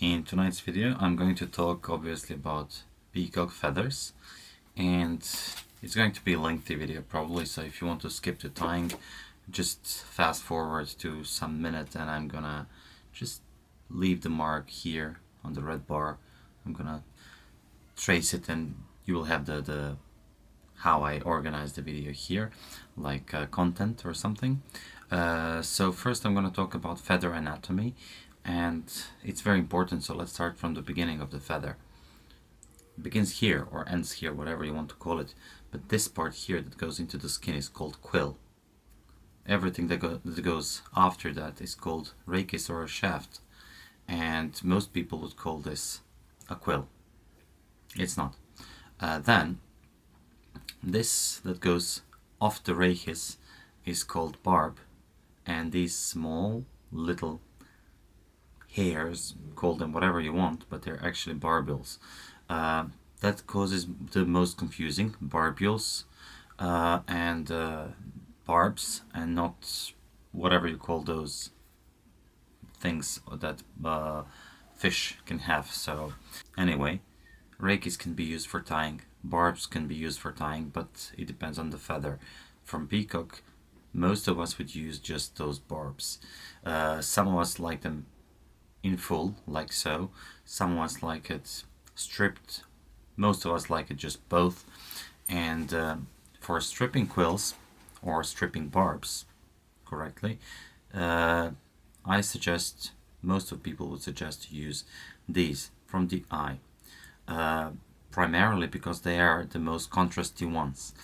In tonight's video I'm going to talk obviously about peacock feathers, and it's going to be a lengthy video probably, so if you want to skip the tying, just fast forward to some minute and I'm gonna just leave the mark here on the red bar. I'm gonna trace it and you will have the how I organize the video here, like content or something. So first I'm going to talk about feather anatomy, and it's very important, so let's start from the beginning of the feather. It begins here or ends here, whatever you want to call it, but this part here that goes into the skin is called quill. Everything that goes after that is called rachis or a shaft, and most people would call this a quill. It's not. Then this that goes off the rachis is called barb, and these small little hairs, call them whatever you want, but they're actually barbules. That causes the most confusing, barbules and barbs, and not whatever you call those things that fish can have. So anyway, rachis can be used for tying, barbs can be used for tying, but it depends on the feather. From peacock, most of us would use just those barbs. Some of us like them in full, like so. Some of us like it stripped. Most of us like it just both. And for stripping quills, or stripping barbs correctly, I suggest, most of people would suggest to use these from the eye. Primarily because they are the most contrasty ones.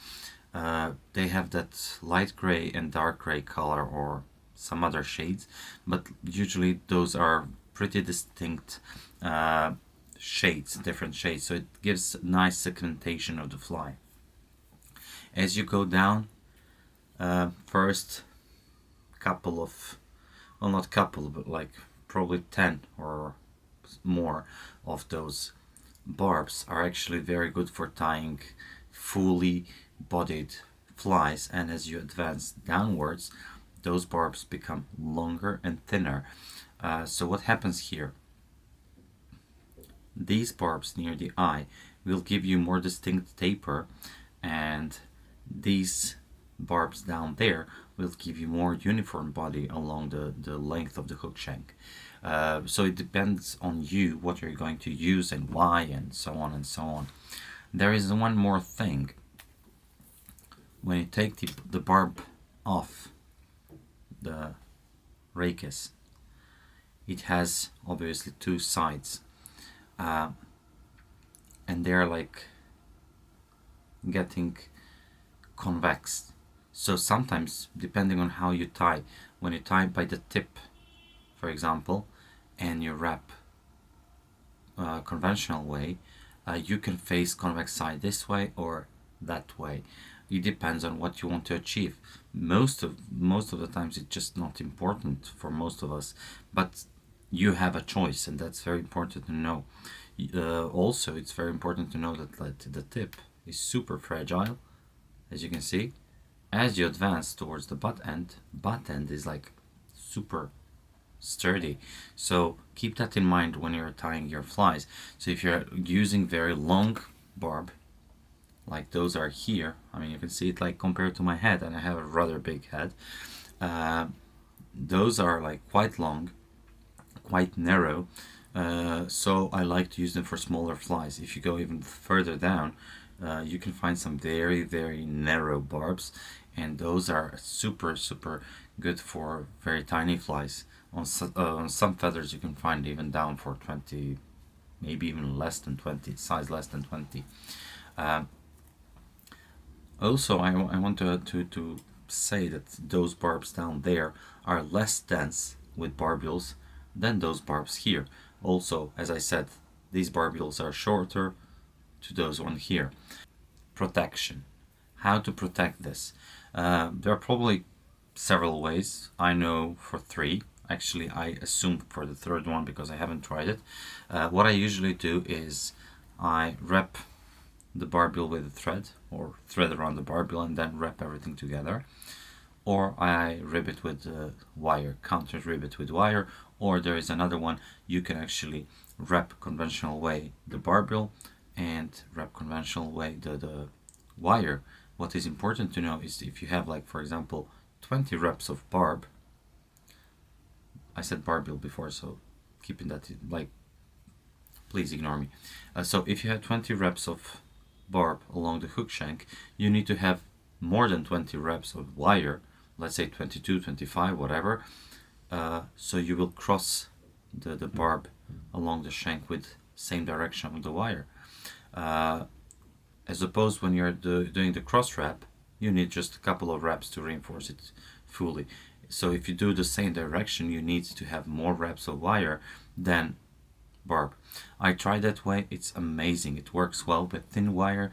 They have that light gray and dark gray color, or some other shades, but usually those are pretty distinct shades, different shades, so it gives nice segmentation of the fly. As you go down, first couple of, well, not couple, but like probably 10 or more of those barbs are actually very good for tying fully bodied flies, and as you advance downwards those barbs become longer and thinner. So what happens here, these barbs near the eye will give you more distinct taper, and these barbs down there will give you more uniform body along the length of the hook shank. So it depends on you what you're going to use and why, and so on and so on. There is one more thing. When you take the barb off the rachis, it has obviously two sides, and they're like getting convex. So sometimes, depending on how you tie, when you tie by the tip, for example, and you wrap conventional way, you can face convex side this way or that way. It depends on what you want to achieve. Most of the times it's just not important for most of us, but you have a choice, and that's very important to know. Also, it's very important to know that the tip is super fragile, as you can see. As you advance towards the butt end is like super sturdy, so keep that in mind when you're tying your flies. So if you're using very long barb, like those are here, I mean you can see it like compared to my head, and I have a rather big head, those are like quite long, quite narrow, so I like to use them for smaller flies. If you go even further down, you can find some very narrow barbs, and those are super good for very tiny flies. On some feathers you can find even down for 20, maybe even less than 20, size less than 20. Also, I want to say that those barbs down there are less dense with barbules than those barbs here. Also, as I said, these barbules are shorter to those one here. Protection. How to protect this? There are probably several ways. I know for 3. Actually, I assume for the third one because I haven't tried it. What I usually do is I wrap the barbule with a thread, or thread around the barbule, and then wrap everything together. or I rib it with wire, counter rib it with wire, or there is another one, you can actually wrap conventional way the barbell and wrap conventional way the wire. What is important to know is if you have, like, for example, 20 reps of barb, I said barbell before, so keeping that, like, please ignore me. So if you have 20 reps of barb along the hook shank, you need to have more than 20 reps of wire, let's say 22, 25, whatever. So you will cross the barb along the shank with same direction of the wire. As opposed when you're doing the cross wrap, you need just a couple of reps to reinforce it fully. So if you do the same direction, you need to have more reps of wire than barb. I tried that way, it's amazing, it works well with thin wire.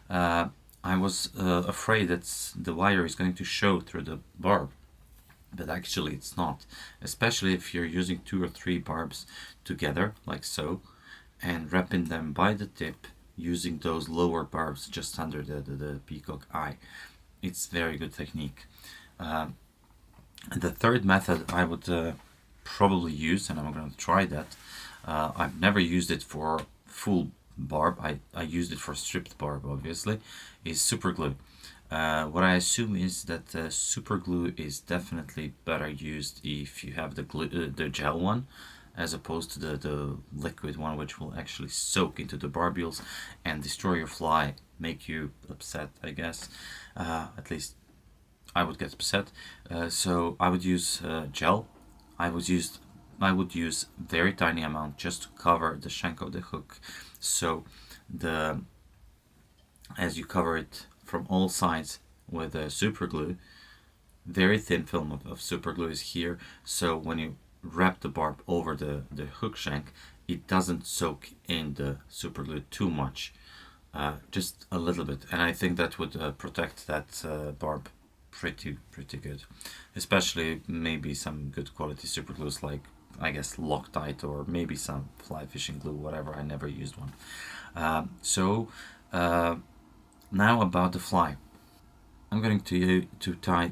I was afraid that the wire is going to show through the barb, but actually it's not, especially if you're using 2 or 3 barbs together like so and wrapping them by the tip using those lower barbs just under the peacock eye. It's very good technique. The third method I would probably use, and I'm going to try that, I've never used it for full barb, I used it for stripped barb obviously, is super glue. What I assume is that super glue is definitely better used if you have the glue, the gel one, as opposed to the liquid one, which will actually soak into the barbules and destroy your fly, make you upset, I guess. At least I would get upset. So I would use gel. I would use very tiny amount just to cover the shank of the hook. So as you cover it from all sides with super glue, very thin film of super glue is here. So when you wrap the barb over the hook shank, it doesn't soak in the super glue too much, just a little bit, and I think that would protect that barb pretty good, especially maybe some good quality super glues like, I guess, Loctite, or maybe some fly fishing glue, whatever. I never used one. Now about the fly. I'm going to tie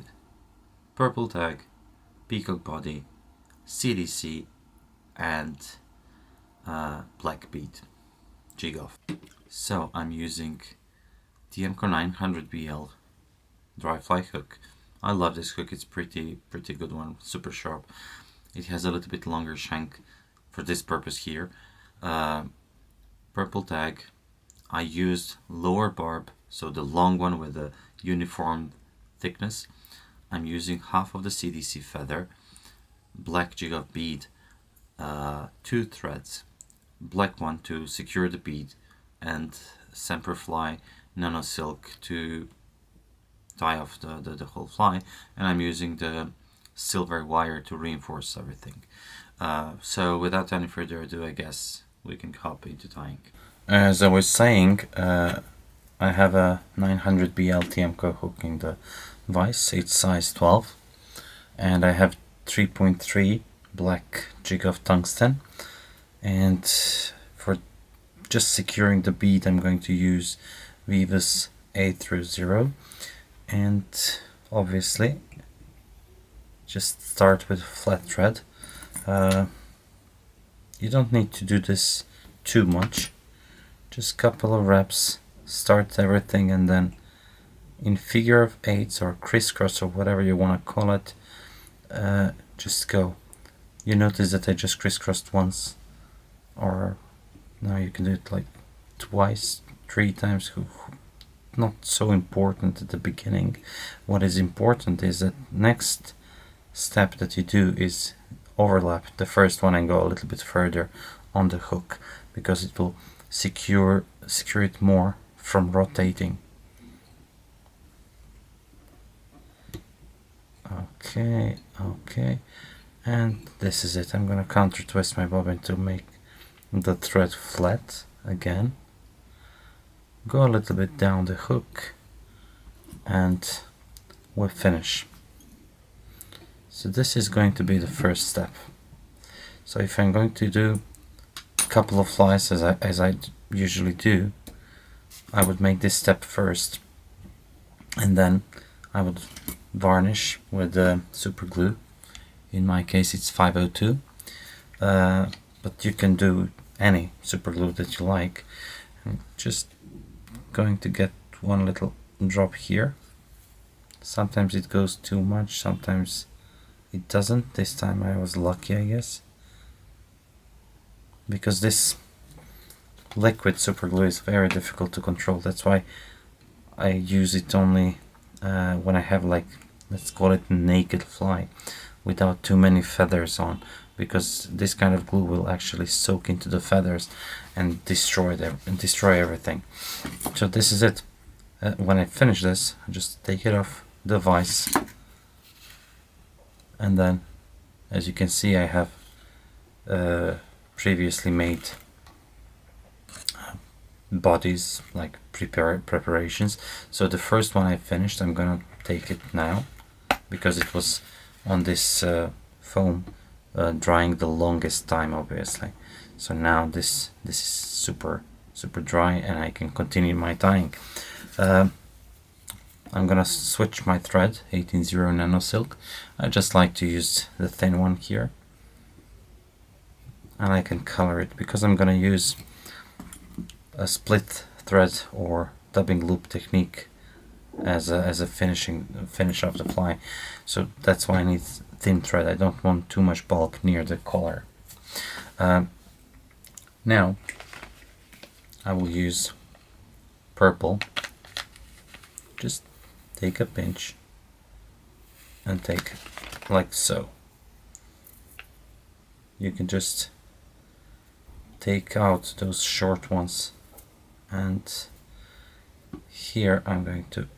purple tag, peacock body, CDC, and black bead jig off. So I'm using the MCO 900BL dry fly hook. I love this hook, it's pretty good one, super sharp. It has a little bit longer shank for this purpose here. Purple tag. I used lower barb, so the long one with a uniform thickness. I'm using half of the CDC feather, black jig off bead, 2 threads, black one to secure the bead, and Semperfly nano silk to tie off the whole fly, and I'm using the silver wire to reinforce everything. So without any further ado, I guess we can hop into tying. As I was saying, I have a 900BL TMCO hook in the vise. It's size 12, and I have 3.3 black jig of tungsten, and for just securing the bead I'm going to use Vivus A/0, and obviously just start with flat thread. You don't need to do this too much, just couple of reps, start everything, and then in figure of 8s or crisscross or whatever you want to call it, just go. You notice that I just crisscrossed once, or now you can do it like twice, 3 times. Not so important at the beginning. What is important is that next step that you do is overlap the first one and go a little bit further on the hook, because it will secure it more from rotating. Okay, and this is it. I'm gonna counter twist my bobbin to make the thread flat again. Go a little bit down the hook, and we'll finish. So this is going to be the first step. So if I'm going to do a couple of flies as I usually do, I would make this step first, and then I would varnish with super glue. In my case it's 502, but you can do any super glue that you like. I'm just going to get one little drop here. Sometimes it goes too much, sometimes it doesn't. This time I was lucky, I guess, because this liquid super glue is very difficult to control. That's why I use it only when I have, like, let's call it naked fly without too many feathers on, because this kind of glue will actually soak into the feathers and destroy them and destroy everything. So this is it. When I finish this, I just take it off the vise, and then, as you can see, I have previously made bodies, like preparations. So the first one I finished, I'm gonna take it now because it was on this foam drying the longest time, obviously. So now this is super dry and I can continue my tying. I'm gonna switch my thread, 180 nano silk. I just like to use the thin one here, and I can color it because I'm gonna use a split thread or dubbing loop technique as a finish of the fly. So that's why I need thin thread. I don't want too much bulk near the collar. Now I will use purple. Just take a pinch and take like so. You can just take out those short ones, and here I'm going to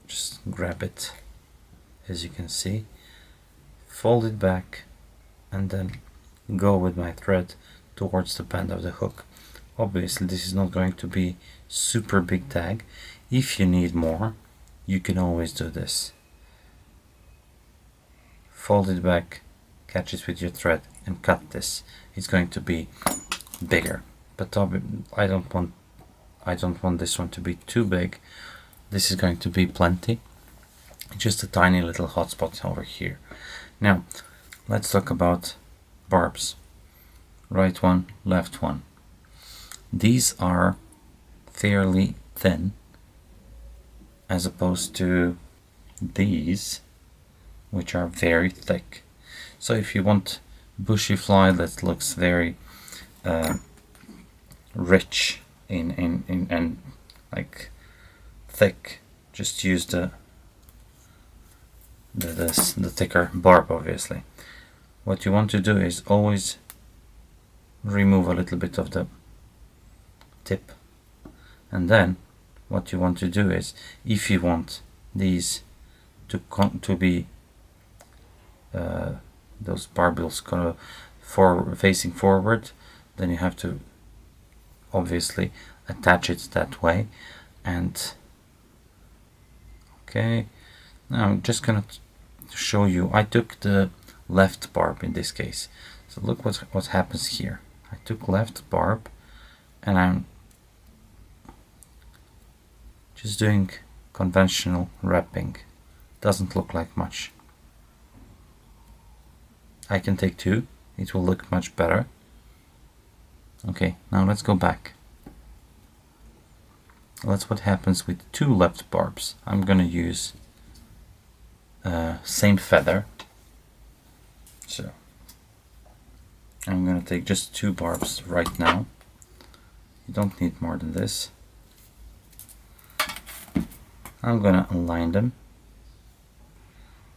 just grab it, as you can see, fold it back, and then go with my thread towards the bend of the hook. Obviously this is not going to be super big tag. If you need more, you can always do this. Fold it back, catch it with your thread and cut this. It's going to be bigger, but I don't want this one to be too big. This is going to be plenty. Just a tiny little hotspot over here. Now let's talk about barbs. Right one, left one. These are fairly thin as opposed to these, which are very thick. So if you want bushy fly that looks very rich in and like thick, just use the thicker barb, obviously. What you want to do is always remove a little bit of the tip, and then what you want to do is, if you want these to be those barbels facing forward, then you have to obviously attach it that way. And okay, now I'm just gonna show you. I took the left barb in this case, so look what happens here. I took left barb and I'm just doing conventional wrapping. Doesn't look like much. I can take two, it will look much better. Okay, now let's go back. That's what happens with two left barbs. I'm gonna use same feather, so I'm gonna take just two barbs right now. You don't need more than this. I'm gonna align them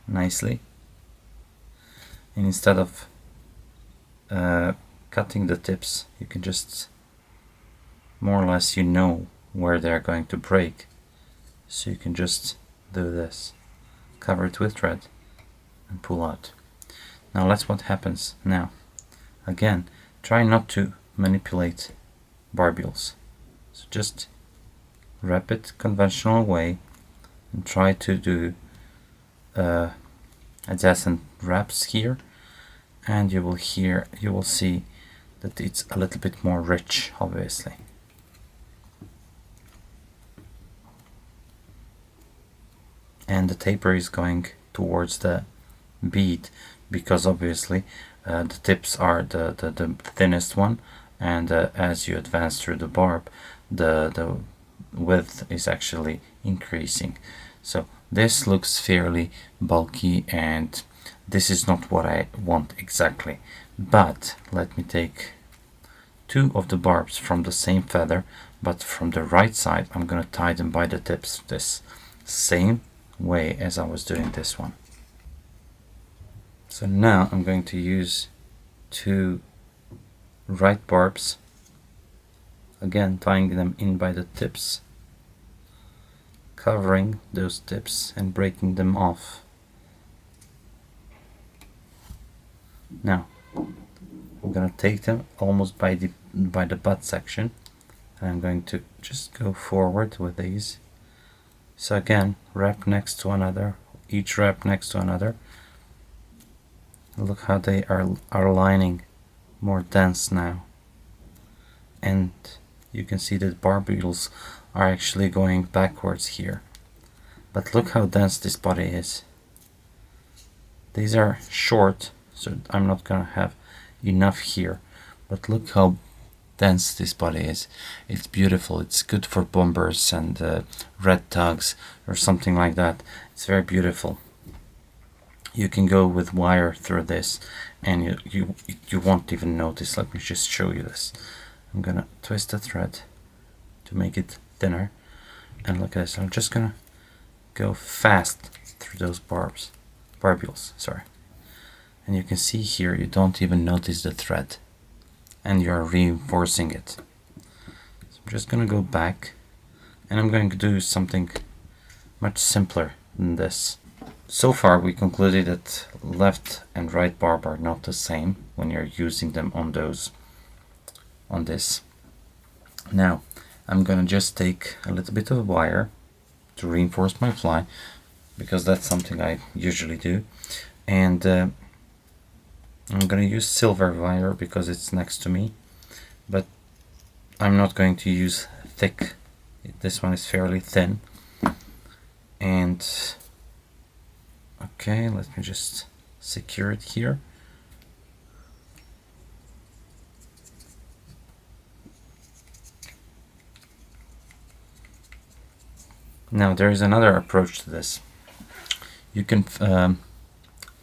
nicely, and instead of cutting the tips, you can just more or less, you know where they're going to break, so you can just do this, cover it with thread and pull out. Now that's what happens. Now again, try not to manipulate barbules, so just wrap it conventional way and try to do adjacent wraps here, and you will see that it's a little bit more rich, obviously. And the taper is going towards the bead, because obviously the tips are the thinnest one, and as you advance through the barb, the width is actually increasing. So this looks fairly bulky, and this is not what I want exactly. But let me take two of the barbs from the same feather, but from the right side. I'm gonna tie them by the tips this same way as I was doing this one. So now I'm going to use two right barbs, again tying them in by the tips, covering those tips and breaking them off. Now I'm gonna take them almost by the butt section, and I'm going to just go forward with these. So again, wrap next to another, each wrap next to another. Look how they are lining more dense now, and you can see that barbules are actually going backwards here. But look how dense this body is. These are short, so I'm not gonna have enough here, but look how dense this body is. It's beautiful. It's good for bombers and red tugs or something like that. It's very beautiful. You can go with wire through this and you won't even notice. Let me just show you this. I'm gonna twist the thread to make it thinner, and look at this. I'm just gonna go fast through those barbules, sorry. And you can see here you don't even notice the thread, and you're reinforcing it. So I'm just gonna go back, and I'm going to do something much simpler than this. So far we concluded that left and right barb are not the same when you're using them on this. Now I'm gonna just take a little bit of wire to reinforce my fly, because that's something I usually do, and I'm gonna use silver wire because it's next to me, but I'm not going to use thick. This one is fairly thin. And okay, let me just secure it here. Now there is another approach to this. You can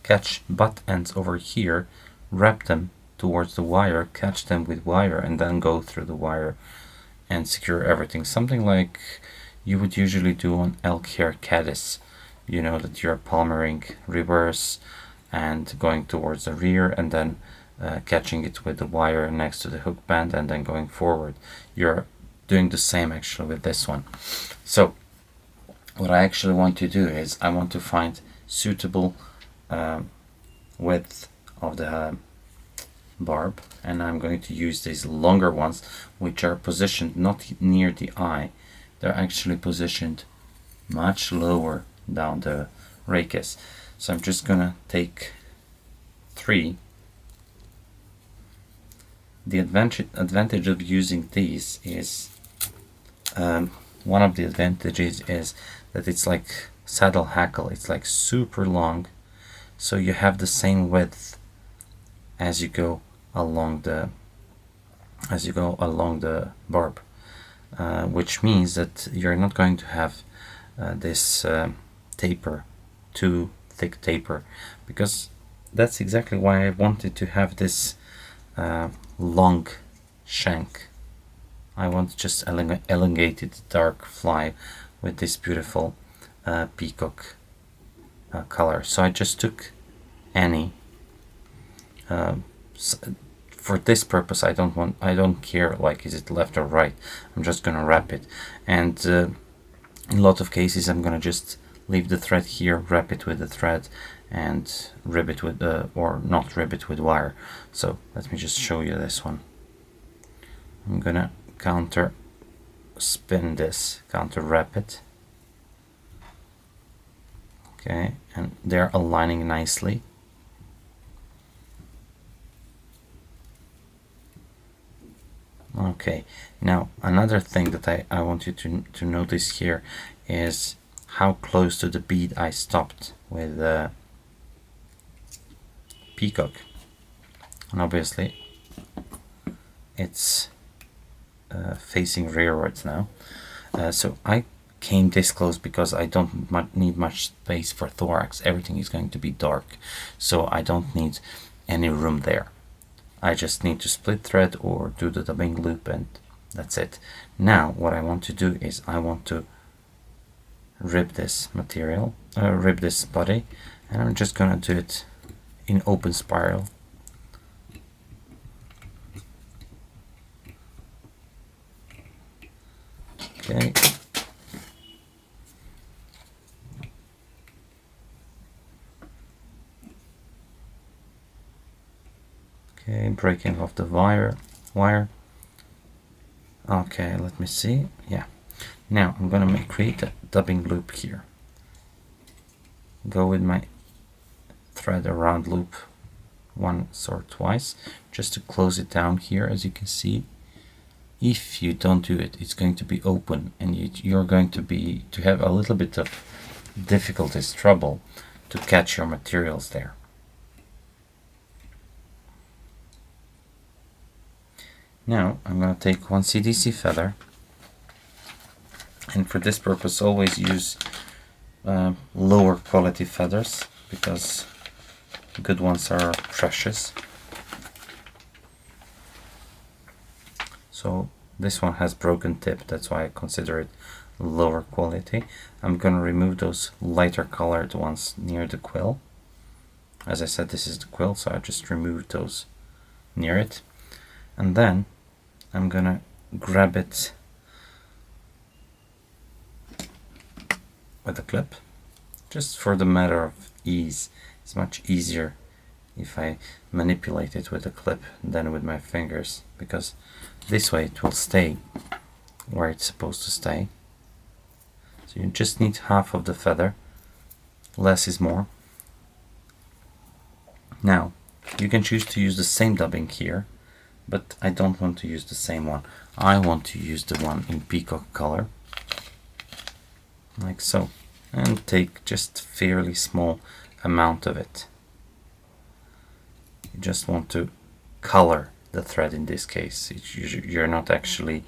catch butt ends over here, wrap them towards the wire, catch them with wire, and then go through the wire and secure everything. Something like you would usually do on elk hair caddis. You know that you're palmering reverse and going towards the rear, and then catching it with the wire next to the hook band and then going forward. You're doing the same actually with this one. So what I actually want to do is I want to find suitable width of the barb, and I'm going to use these longer ones, which are positioned not near the eye. They're actually positioned much lower down the rachis. So I'm just gonna take 3. The advantage of using these is one of the advantages is that it's like saddle hackle. It's like super long, so you have the same width as you go along the barb, which means that you're not going to have this taper, too thick taper, because that's exactly why I wanted to have this long shank. I want just elongated dark fly with this beautiful peacock color. So I just took any. For this purpose, I don't care like is it left or right. I'm just gonna wrap it, and in a lot of cases I'm gonna just leave the thread here, wrap it with the thread, and rib it with or not rib it with wire. So let me just show you this one. I'm gonna counter spin this, counter wrap it. Okay, and they're aligning nicely. Okay, now another thing that I want you to notice here is how close to the bead I stopped with peacock, and obviously it's facing rearwards now. So I came this close because I don't need much space for thorax. Everything is going to be dark, so I don't need any room there. I just need to split thread or do the dubbing loop, and that's it. Now what I want to do is I want to rib this material, rib this body, and I'm just gonna do it in open spiral. Okay. Okay, breaking off the wire. Okay, let me see. Yeah. Now I'm gonna create a dubbing loop here. Go with my thread around loop once or twice, just to close it down here. As you can see, if you don't do it, it's going to be open, and you're going to have a little bit of difficulties, trouble to catch your materials there. Now I'm going to take one CDC feather, and for this purpose always use lower quality feathers, because good ones are precious. So this one has broken tip, that's why I consider it lower quality. I'm going to remove those lighter colored ones near the quill. As I said, this is the quill, so I just removed those near it. And then I'm going to grab it with a clip, just for the matter of ease. It's much easier if I manipulate it with a clip than with my fingers, because this way it will stay where it's supposed to stay. So you just need half of the feather, less is more. Now you can choose to use the same dubbing here, but I don't want to use the same one. I want to use the one in peacock color, like so, and take just fairly small amount of it. You just want to color the thread in this case. You're not actually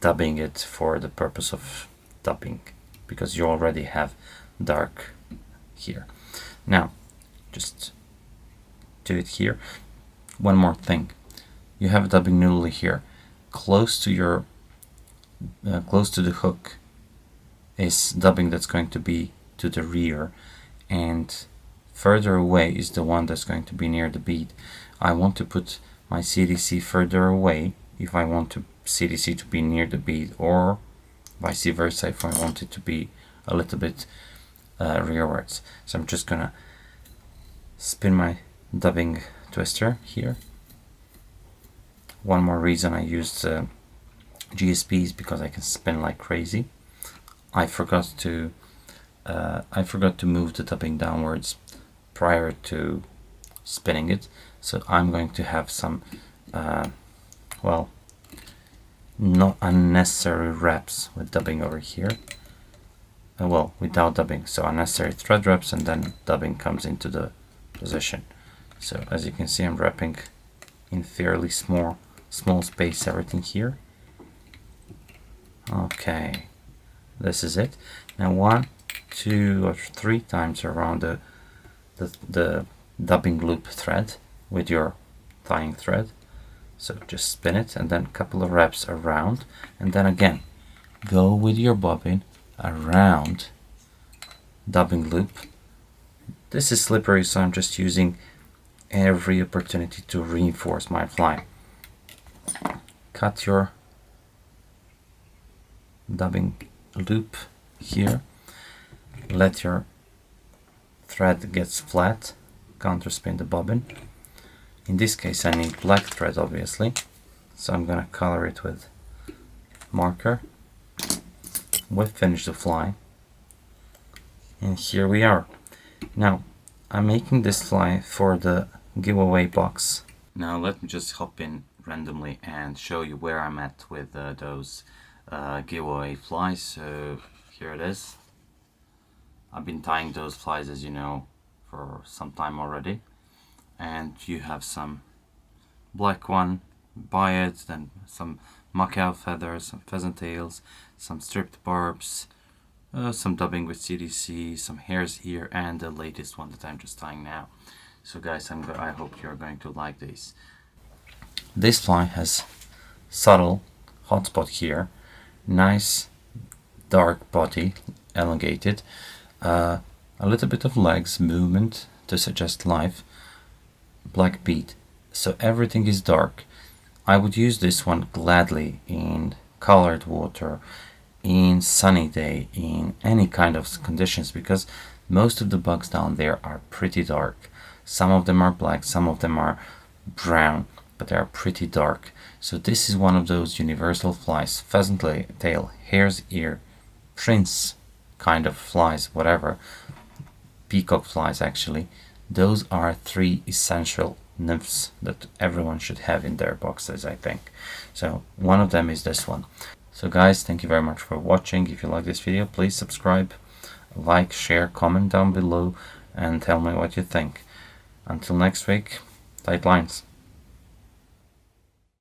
dubbing it for the purpose of dubbing, because you already have dark here. Now just do it here. One more thing, you have a dubbing noodle here. Close to your close to the hook is dubbing that's going to be to the rear, and further away is the one that's going to be near the bead. I want to put my CDC further away if I want to CDC to be near the bead, or vice versa if I want it to be a little bit rearwards. So I'm just gonna spin my dubbing twister here. One more reason I used GSPs, because I can spin like crazy. I forgot to move the dubbing downwards prior to spinning it, so I'm going to have some well, not unnecessary wraps with dubbing over here. Well, without dubbing, so unnecessary thread wraps, and then dubbing comes into the position. So as you can see, I'm wrapping in fairly small space everything here. Okay, this is it. Now 1, 2 or 3 times around the dubbing loop thread with your tying thread. So just spin it, and then a couple of wraps around, and then again go with your bobbin around dubbing loop. This is slippery, so I'm just using every opportunity to reinforce my fly. Cut your dubbing loop here, let your thread get flat, counterspin the bobbin. In this case I need black thread obviously, so I'm gonna color it with marker. We've finished the fly, and here we are. Now I'm making this fly for the giveaway box. Now let me just hop in randomly and show you where I'm at with those giveaway flies. So Here it is. I've been tying those flies, as you know, for some time already. And you have some black one by it, then some macaw feathers, some pheasant tails, some stripped barbs, some dubbing with CDC, some hare's ear, and the latest one that I'm just tying now. So guys, I hope you're going to like these. This fly has subtle hotspot here, nice dark body, elongated, a little bit of legs movement to suggest life, black bead, so everything is dark. I would use this one gladly in colored water, in sunny day, in any kind of conditions, because most of the bugs down there are pretty dark. Some of them are black, some of them are brown, but they are pretty dark. So this is one of those universal flies, pheasant tail, hare's ear, prince kind of flies, whatever, peacock flies actually. Those are 3 essential nymphs that everyone should have in their boxes, I think. So one of them is this one. So guys, thank you very much for watching. If you like this video, please subscribe, like, share, comment down below, and tell me what you think. Until next week, tight lines.